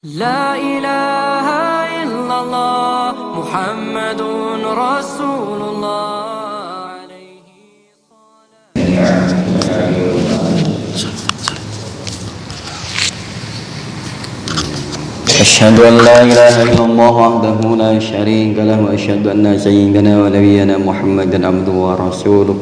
لا إله إلا الله محمد رسول الله عليه أشهد أن لا إله إلا الله وحده لا شريك له وأشهد أن سيدنا ونبينا محمدا عبده ورسوله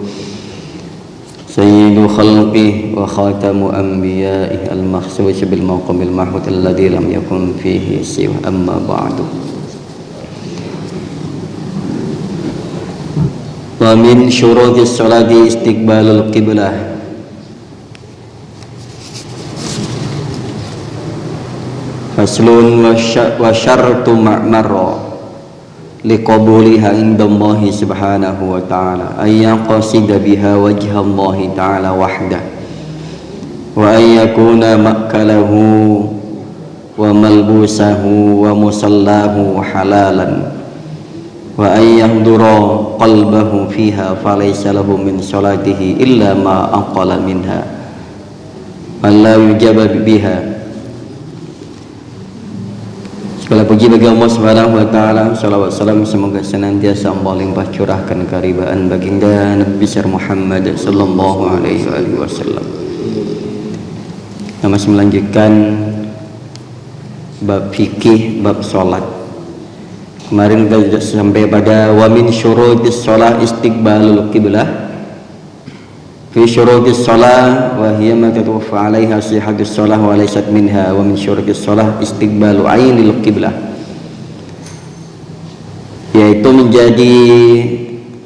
سيد خلقه وخاتم أنبيائه المخصوص بالمقام المحمود الذي لم يكن فيه سوى أما بعد ومن شروط الصلاة استقبال القبلة faslun wa syartu ma'marra liqabuliha indallahi subhanahu wa ta'ala ayyan qasida biha wajhallahi ta'ala wahda wa ayyakuna ma'kalahu wa malbusahu wa musallahu halalan wa ayyahdura qalbahu fiha falaysa lahu min salatihi illa ma aqala minha alla yujaba biha. Segala puji bagi Allah Subhanahu wa taala, salawat salam semoga senantiasa Allah limpah curahkan karibaan baginda Nabi besar Muhammad sallallahu alaihi wasallam. Kita masih melanjutkan bab fikih, bab salat. Kemarin kita sampai pada wa min syurutis shalah istiqbalul qiblah. Fi syurutis shalah wa hiya ma tatawaffa 'alaiha sihhatus shalah wa laysat minha wa min syurutis shalah istiqbalu 'ainil qiblah, yaitu menjadi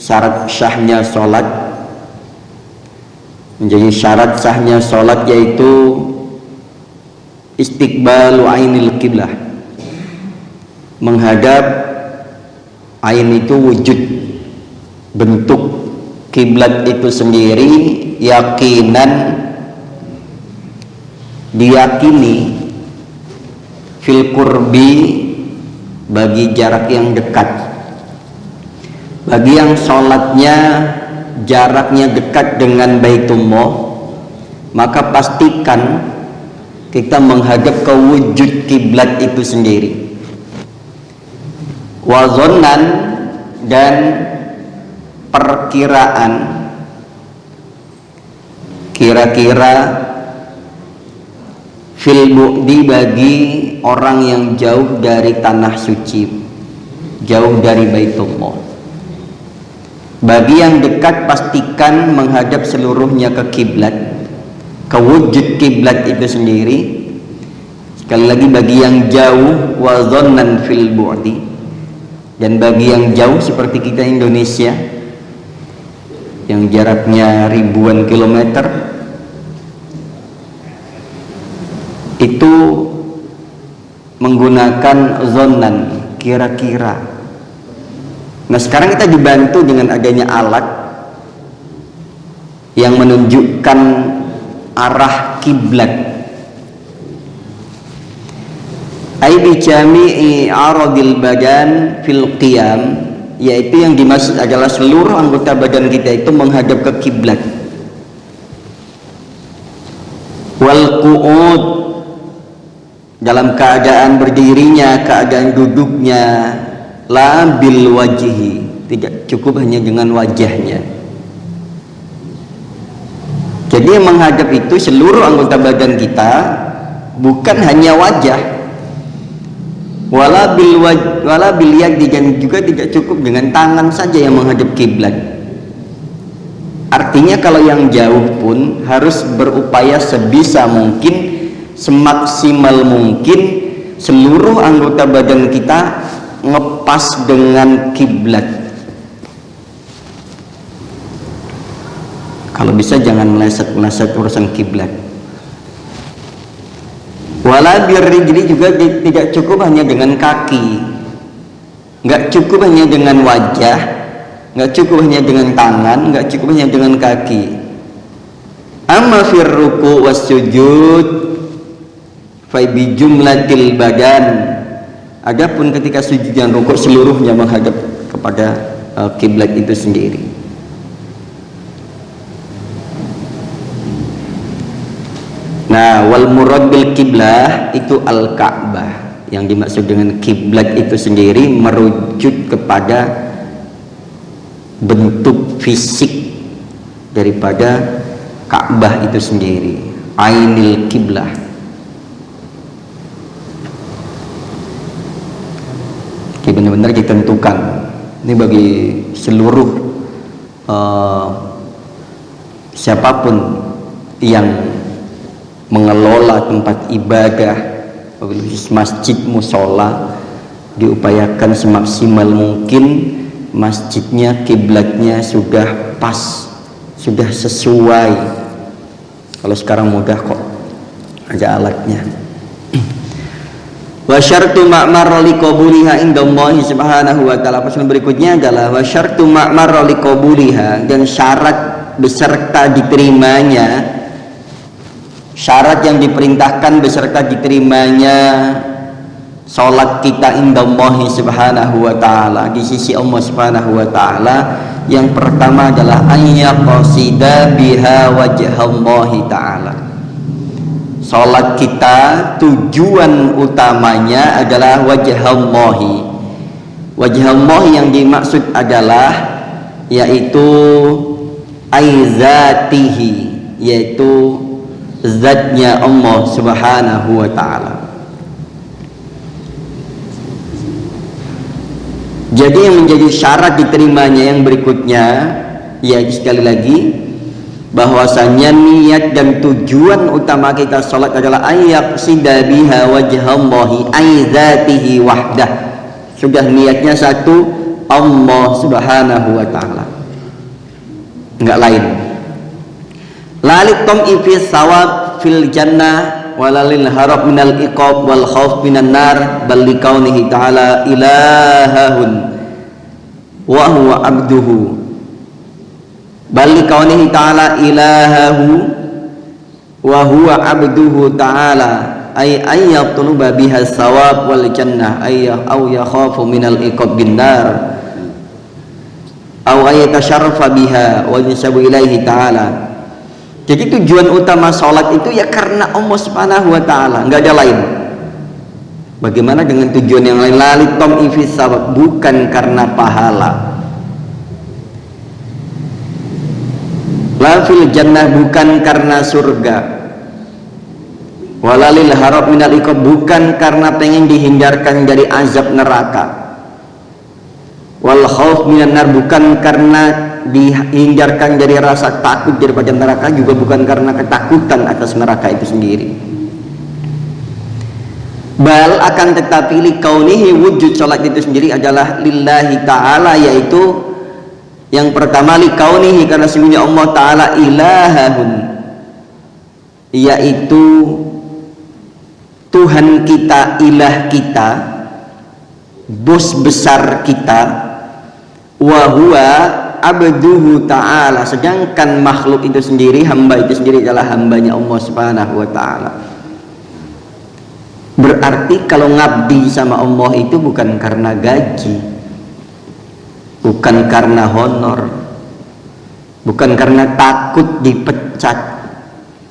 syarat sahnya salat, menjadi syarat sahnya salat yaitu istiqbalu 'ainil qiblah, menghadap ain itu wujud bentuk kiblat itu sendiri, yakinan diyakini fil qurbi bagi jarak yang dekat, bagi yang sholatnya jaraknya dekat dengan Baitullah, maka pastikan kita menghadap ke wujud kiblat itu sendiri. Wazonnan dan perkiraan, kira-kira fil bu'di bagi orang yang jauh dari tanah suci, jauh dari Baitullah. Bagi yang dekat pastikan menghadap seluruhnya ke kiblat, ke wujud kiblat itu sendiri. Sekali lagi bagi yang jauh wa dhannan fil bu'di, dan bagi yang jauh seperti kita Indonesia yang jaraknya ribuan kilometer, itu menggunakan zonan, kira-kira. Nah sekarang kita dibantu dengan adanya alat yang menunjukkan arah kiblat. Ai bi jami'i aradil badan fil qiyam, yaitu yang dimaksud adalah seluruh anggota badan kita itu menghadap ke kiblat. Wal qu'ud, dalam keadaan berdirinya, keadaan duduknya, la bil wajhi, tidak cukup hanya dengan wajahnya. Jadi yang menghadap itu seluruh anggota badan kita, bukan hanya wajah. Wala bil yadi, dan juga tidak cukup dengan tangan saja yang menghadap kiblat. Artinya kalau yang jauh pun harus berupaya sebisa mungkin, semaksimal mungkin seluruh anggota badan kita ngepas dengan kiblat. Kalau bisa jangan meleset-meleset urusan kiblat. Wala birrijli, juga tidak cukup hanya dengan kaki, nggak cukup hanya dengan wajah, nggak cukup hanya dengan tangan, nggak cukup hanya dengan kaki. Amma fir ruku' was sujud fa bi jumlatil badan, adapun ketika sujud dan rukuk seluruhnya menghadap kepada kiblat itu sendiri. Nah, wal murad bil qiblah itu al-Ka'bah. Yang dimaksud dengan kiblat itu sendiri merujuk kepada bentuk fisik daripada Ka'bah itu sendiri, ainil kiblah. Jadi benar-benar ditentukan. Ini bagi seluruh siapapun yang mengelola tempat ibadah, masjid, musola, diupayakan semaksimal mungkin masjidnya, kiblatnya sudah pas, sudah sesuai. Kalau sekarang mudah kok, ada alatnya. Wa syartu ma'mar li qabuliha indallahi subhanahu wa ta'ala. Pasal berikutnya adalah wa syartu ma'mar li qabuliha, dan syarat beserta diterimanya, syarat yang diperintahkan beserta diterimanya salat kita indallahi subhanahu wa ta'ala, di sisi Allah subhanahu wa ta'ala. Yang pertama adalah ayyaqasida biha wajhallahi ta'ala. Salat kita tujuan utamanya adalah wajhallahi. Wajhallahi yang dimaksud adalah yaitu aizatihi, yaitu zatnya Allah subhanahu wa ta'ala. Jadi yang menjadi syarat diterimanya yang berikutnya, ya sekali lagi, bahwasanya niat dan tujuan utama kita salat adalah ayyaqsida biha wajhallahi aizatihi wahdah. Sudah niatnya satu, Allah subhanahu wa ta'ala, enggak lain. Lalit tom'i fi sawab fil jannah walalil harab minal iqab wal khawf minan nar, bal likaunihi ta'ala ilahahun wa huwa abduhu, bal likaunihi ta'ala ilahahu wa huwa abduhu ta'ala, ay ayyatluba biha sawab wal jannah aw yakhafu minal iqab bin nar aw ayatasharrafa biha wa yusabu ilaihi ta'ala. Jadi tujuan utama sholat itu ya karena Allah subhanahu wa ta'ala, nggak ada lain. Bagaimana dengan tujuan yang lain? Lalit tom ifis sawab, bukan karena pahala. Lafil jannah, bukan karena surga. Walalil harab minal iqab, bukan karena pengen dihindarkan dari azab neraka. Wal khauf minan nar, bukan karena dihindarkan dari rasa takut daripada neraka, juga bukan karena ketakutan atas neraka itu sendiri. Bal, akan tetapi likaunihi, wujud salat itu sendiri adalah lillahi ta'ala, yaitu yang pertama likaunihi, karena sesungguhnya Allah ta'ala ilahahun, yaitu Tuhan kita, ilah kita, bos besar kita. Wa huwa abduhu ta'ala, sedangkan makhluk itu sendiri, hamba itu sendiri adalah hambanya Allah subhanahu wa ta'ala. Berarti kalau ngabdi sama Allah itu bukan karena gaji, bukan karena honor, bukan karena takut dipecat,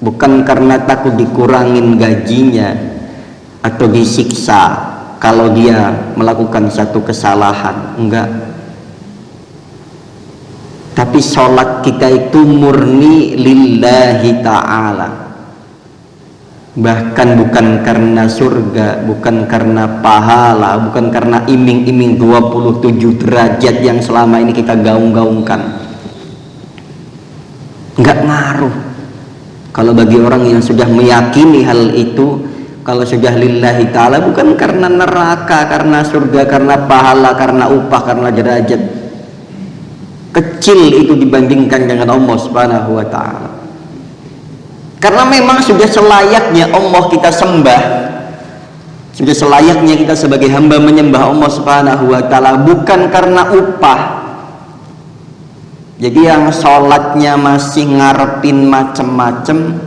bukan karena takut dikurangin gajinya atau disiksa kalau dia melakukan satu kesalahan, enggak. Tapi sholat kita itu murni lillahi ta'ala, bahkan bukan karena surga, bukan karena pahala, bukan karena iming-iming 27 derajat yang selama ini kita gaung-gaungkan. Enggak ngaruh. Kalau bagi orang yang sudah meyakini hal itu, kalau sudah lillahi ta'ala, bukan karena neraka, karena surga, karena pahala, karena upah, karena derajat, kecil itu dibandingkan dengan Allah subhanahu wa ta'ala. Karena memang sudah selayaknya Allah kita sembah, sudah selayaknya kita sebagai hamba menyembah Allah subhanahu wa ta'ala, bukan karena upah. Jadi yang sholatnya masih ngarepin macem-macem,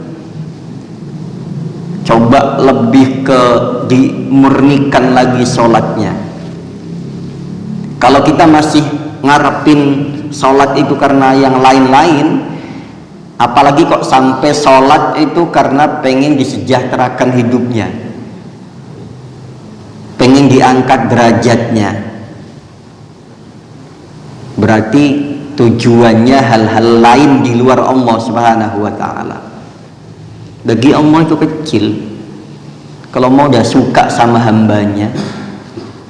coba lebih ke dimurnikan lagi sholatnya. Kalau kita masih ngarepin sholat itu karena yang lain-lain, apalagi kok sampai sholat itu karena pengen disejahterakan hidupnya, pengen diangkat derajatnya. Berarti tujuannya hal-hal lain di luar Allah Subhanahu wa ta'ala. Bagi Allah itu kecil. Kalau mau udah suka sama hambanya,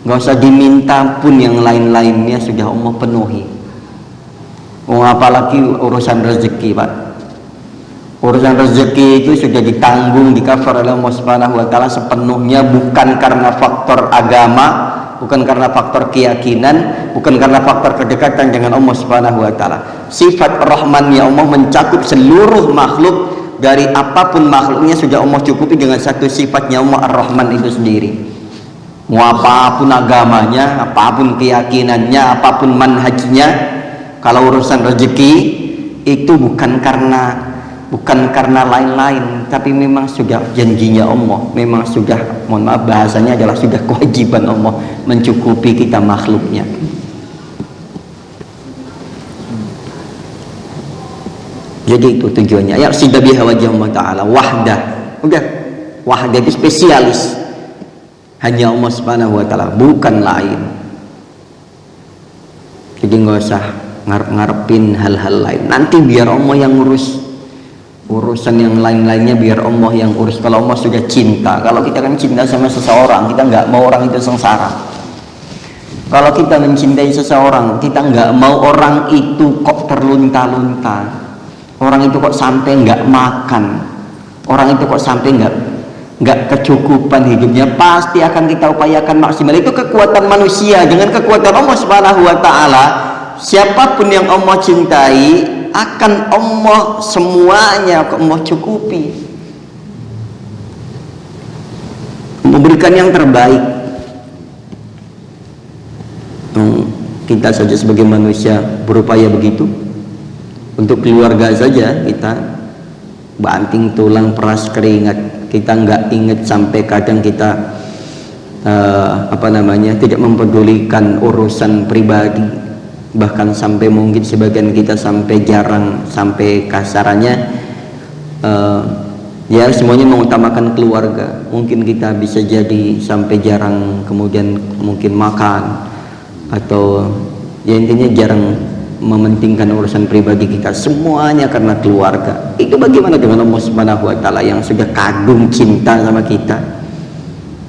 nggak usah diminta pun yang lain-lainnya sudah Allah penuhi. Apalagi urusan rezeki, Pak. Urusan rezeki itu sudah ditanggung, di-cover oleh Allah Subhanahu wa ta'ala sepenuhnya, bukan karena faktor agama, bukan karena faktor keyakinan, bukan karena faktor kedekatan dengan Allah Subhanahu wa ta'ala. Sifat rahmannya Allah mencakup seluruh makhluk, dari apapun makhluknya sudah Allah cukupi dengan satu sifatnya Allah Ar-Rahman itu sendiri. Mau apapun agamanya, apapun keyakinannya, apapun manhajnya, kalau urusan rezeki itu bukan karena lain-lain, tapi memang sudah janjinya Allah, memang sudah, mohon maaf bahasanya adalah sudah kewajiban Allah mencukupi kita makhluknya. Jadi itu tujuannya. Ya sida biha wajah Allah ta'ala wahdah. Udah, wahdah itu spesialis, hanya Allah Subhanahu wa ta'ala, bukan lain. Jadi nggak usah ngarep-ngarepin hal-hal lain, nanti biar Allah yang ngurus. Urusan yang lain-lainnya biar Allah yang urus. Kalau Allah sudah cinta, kalau kita kan cinta sama seseorang, kita nggak mau orang itu sengsara. Kalau kita mencintai seseorang, kita nggak mau orang itu kok terlunta-lunta, orang itu kok sampai nggak makan, orang itu kok sampai nggak kecukupan hidupnya. Pasti akan kita upayakan maksimal. Itu kekuatan manusia dengan kekuatan Allah Subhanahu wa ta'ala. Siapapun yang Allah cintai, akan Allah semuanya Allah cukupi, memberikan yang terbaik. Kita saja sebagai manusia berupaya begitu. Untuk keluarga saja kita banting tulang peras keringat, kita nggak ingat sampai kadang kita tidak mempedulikan urusan pribadi, bahkan sampai mungkin sebagian kita sampai jarang, sampai kasarannya ya semuanya mengutamakan keluarga. Mungkin kita bisa jadi sampai jarang kemudian mungkin makan, atau ya intinya jarang mementingkan urusan pribadi kita, semuanya karena keluarga. Itu bagaimana dengan Allah Subhanahu wa ta'ala yang sudah kagum cinta sama kita?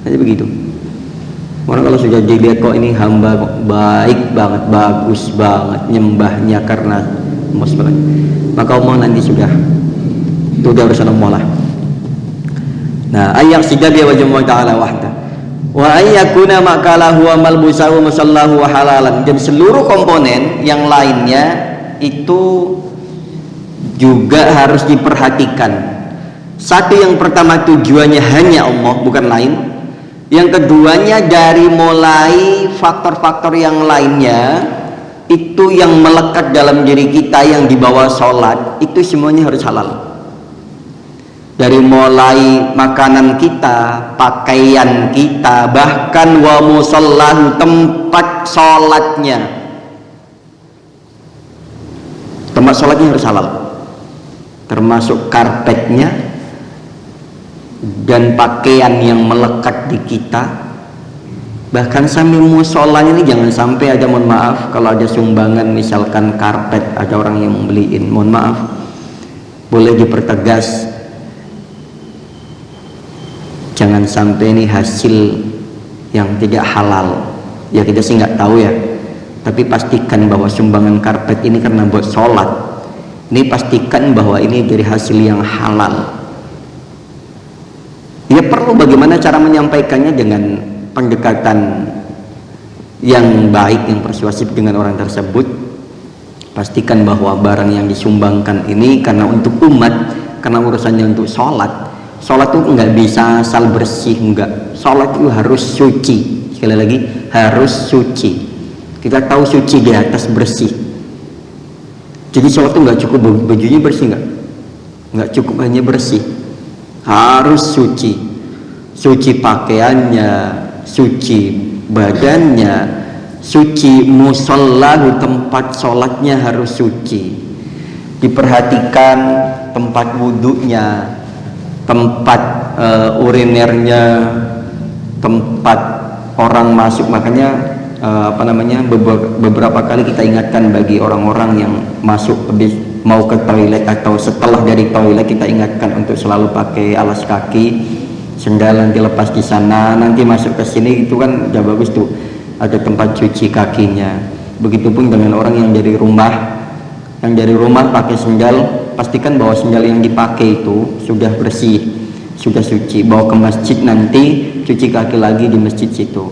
Jadi begitu. Orang kalau sudah dilihat kok ini hamba kok baik banget, bagus banget nyembahnya karena Allah Subhanahu, maka Allah nanti sudah itu udah urusan Allah lah. Nah, ayat sidah dia wajah Allah ta'ala wahda wa ayyakuna makalahu wa malbusahu musallahu wa halalan. Dan seluruh komponen yang lainnya itu juga harus diperhatikan. Satu, yang pertama tujuannya hanya Allah, bukan lain. Yang keduanya dari mulai faktor-faktor yang lainnya itu yang melekat dalam diri kita yang dibawa sholat, itu semuanya harus halal. Dari mulai makanan kita, pakaian kita, bahkan wa musallahu, tempat sholatnya, tempat sholatnya harus halal, termasuk karpetnya dan pakaian yang melekat di kita. Bahkan sampai musolanya ini jangan sampai ada, mohon maaf, kalau ada sumbangan misalkan karpet, ada orang yang membeliin, mohon maaf, boleh dipertegas, jangan sampai ini hasil yang tidak halal. Ya kita sih nggak tahu ya, tapi pastikan bahwa sumbangan karpet ini karena buat sholat, ini pastikan bahwa ini dari hasil yang halal. Ya perlu bagaimana cara menyampaikannya dengan pendekatan yang baik, yang persuasif dengan orang tersebut. Pastikan bahwa barang yang disumbangkan ini karena untuk umat, karena urusannya untuk sholat. Sholat itu nggak bisa asal bersih, enggak. Sholat itu harus suci. Sekali lagi, harus suci. Kita tahu suci di atas bersih. Jadi sholat itu nggak cukup bajunya bersih, nggak cukup hanya bersih, harus suci. Suci pakaiannya, suci badannya, suci musallahu, tempat sholatnya harus suci. Diperhatikan tempat wudhunya, tempat urinernya, tempat orang masuk, makanya beberapa kali kita ingatkan bagi orang-orang yang masuk habis mau ke toilet atau setelah dari toilet, kita ingatkan untuk selalu pakai alas kaki, sendal nanti lepas di sana, nanti masuk ke sini itu kan udah bagus tuh, ada tempat cuci kakinya. Begitupun dengan orang yang dari rumah, pakai sendal, pastikan bahwa sendal yang dipakai itu sudah bersih, sudah suci, bawa ke masjid nanti cuci kaki lagi di masjid situ.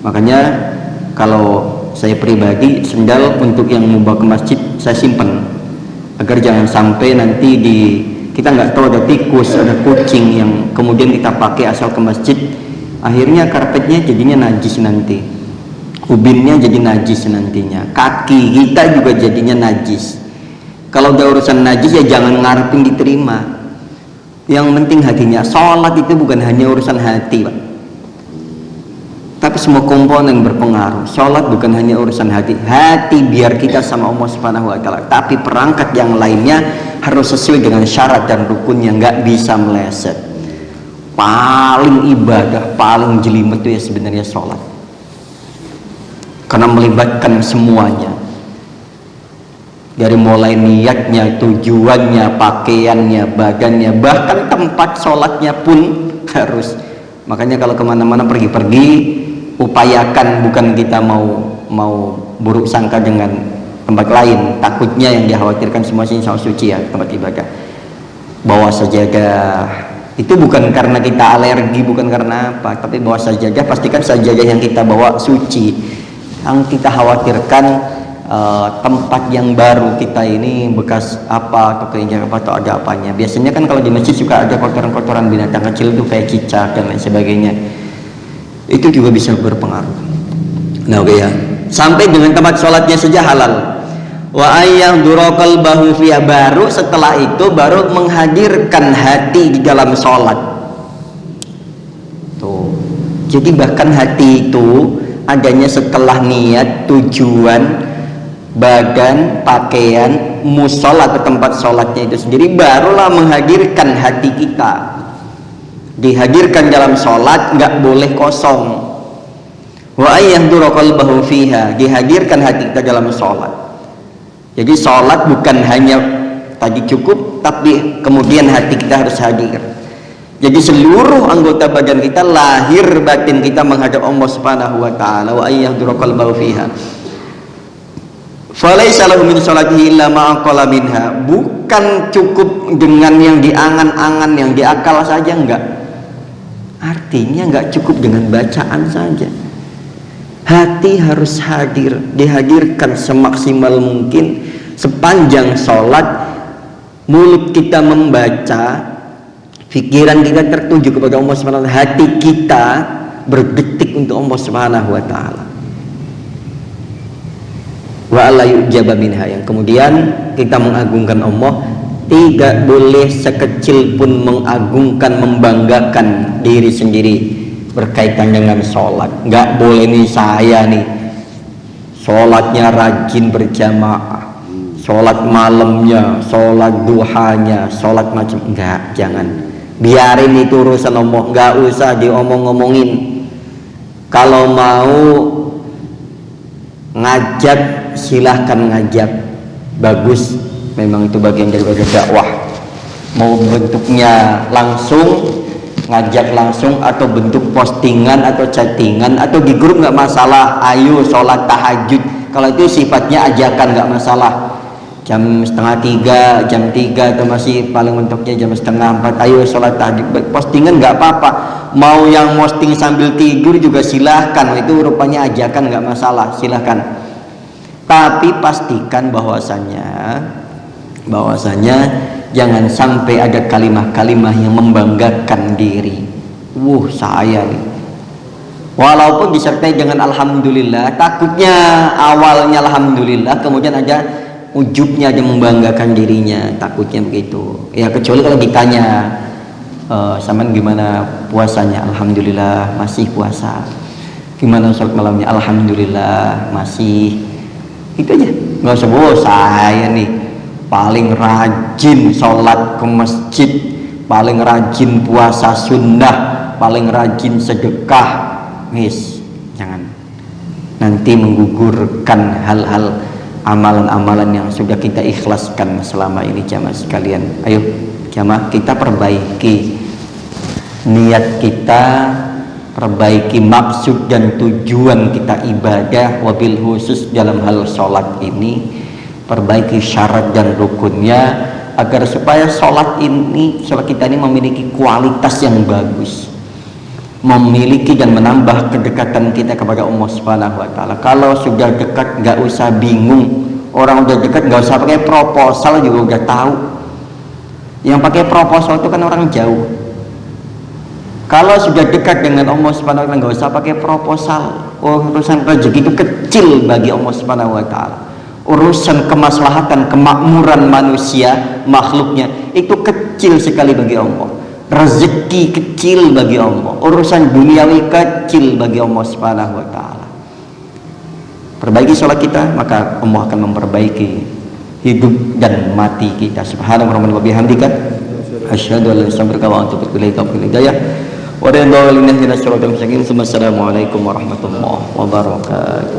Makanya kalau saya pribadi, sendal untuk yang mau bawa ke masjid saya simpen, agar jangan sampai nanti kita nggak tahu ada tikus, ada kucing yang kemudian kita pakai asal ke masjid, akhirnya karpetnya jadinya najis nanti, ubinnya jadi najis nantinya, kaki kita juga jadinya najis. Kalau udah urusan najis ya jangan ngarepin diterima. Yang penting hatinya. Sholat itu bukan hanya urusan hati, Pak, tapi semua komponen berpengaruh. Sholat bukan hanya urusan hati. Hati biar kita sama Allah Subhanahu wa Ta'ala, tapi perangkat yang lainnya harus sesuai dengan syarat dan rukun yang nggak bisa meleset. Paling ibadah, paling jelimet itu ya sebenarnya sholat, karena melibatkan semuanya, dari mulai niatnya, tujuannya, pakaiannya, badannya, bahkan tempat sholatnya pun harus. Makanya kalau kemana-mana pergi-pergi, upayakan, bukan kita mau buruk sangka dengan tempat lain, takutnya yang dikhawatirkan semua insya Allah suci ya tempat ibadah. Bawa sajadah, itu bukan karena kita alergi, bukan karena apa, tapi bawa sajadah, pastikan sajadah yang kita bawa suci. Yang kita khawatirkan tempat yang baru kita ini bekas apa atau keinjak apa atau ada apanya. Biasanya kan kalau di masjid suka ada kotoran-kotoran binatang kecil itu kayak cicak dan lain sebagainya, itu juga bisa berpengaruh. Nah oke ya, sampai dengan tempat sholatnya saja halal. Wa ayyaduraqal bahu fiya, baru setelah itu baru menghadirkan hati di dalam sholat tuh. Jadi bahkan hati itu adanya setelah niat, tujuan, badan, pakaian, musola atau tempat sholatnya itu sendiri, barulah menghadirkan hati kita. Dihadirkan dalam sholat, nggak boleh kosong. Wa ayyahdura qalbahu fiha, dihadirkan hati kita dalam sholat. Jadi sholat bukan hanya tadi cukup, tapi kemudian hati kita harus hadir. Jadi seluruh anggota badan kita, lahir batin kita menghadap Allah Subhanahu wa Ta'ala. Wa ayyahdura qalbahu fiha. Falaisa lahu min sholatihi illa ma aqala minha, bukan cukup dengan yang diangan-angan, yang diakal saja, enggak. Artinya enggak cukup dengan bacaan saja. Hati harus hadir, dihadirkan semaksimal mungkin sepanjang sholat. Mulut kita membaca, pikiran kita tertuju kepada Allah Subhanahu wa Ta'ala, hati kita berdetik untuk Allah Subhanahu wa Ta'ala. Wa alla yujaba minha, yang kemudian kita mengagungkan Allah, tidak boleh sekecil pun mengagungkan, membanggakan diri sendiri berkaitan dengan sholat. Nggak boleh nih saya nih sholatnya rajin berjamaah, sholat malamnya, sholat duhanya, sholat macam, enggak, jangan. Biarin itu urusan Allah, nggak usah diomong-ngomongin. Kalau mau ngajak silahkan ngajak, bagus, memang itu bagian daripada dakwah. Mau bentuknya langsung, ngajak langsung, atau bentuk postingan atau chattingan atau di grup, nggak masalah. Ayo sholat tahajud, kalau itu sifatnya ajakan nggak masalah. Jam 2:30, jam 3, atau masih paling bentuknya jam 3:30, ayo sholat tahajud. Postingan nggak apa-apa, mau yang posting sambil tidur juga silahkan, itu rupanya ajakan nggak masalah, silahkan. Tapi pastikan bahwasanya jangan sampai ada kalimah-kalimah yang membanggakan diri. Saya nih, walaupun disertai dengan alhamdulillah, takutnya awalnya alhamdulillah kemudian ada ujubnya, dia membanggakan dirinya, takutnya begitu ya. Kecuali kalau ditanya, saman gimana puasanya, alhamdulillah masih puasa. Gimana sholat malamnya, alhamdulillah masih. Itu aja, nggak usah saya nih paling rajin sholat ke masjid, paling rajin puasa sunnah, paling rajin sedekah, jangan nanti menggugurkan hal-hal amalan-amalan yang sudah kita ikhlaskan selama ini. Jamaah sekalian, ayo jamaah kita perbaiki niat kita, perbaiki maksud dan tujuan kita ibadah, wabil khusus dalam hal sholat ini, perbaiki syarat dan rukunnya agar supaya sholat kita ini memiliki kualitas yang bagus, memiliki dan menambah kedekatan kita kepada Allah Subhanahu wa Ta'ala. Kalau sudah dekat nggak usah bingung, orang udah dekat nggak usah pakai proposal juga udah tahu. Yang pakai proposal itu kan orang jauh. Kalau sudah dekat dengan Allah Subhanahu wa Ta'ala nggak usah pakai proposal. Urusan rezeki itu kecil bagi Allah Subhanahu wa Ta'ala. Urusan kemaslahatan, kemakmuran manusia, makhluknya itu kecil sekali bagi Allah. Rezeki kecil bagi Allah, urusan duniawi kecil bagi Allah Subhanahu wa Ta'ala. Perbaiki sholat kita, maka Allah akan memperbaiki hidup dan mati kita. Subhanallah wa bihamdika asyhadu an la ilaha illa anta astaghfiruka wa atubu ilaik. Wassalamualaikum warahmatullahi wabarakatuh.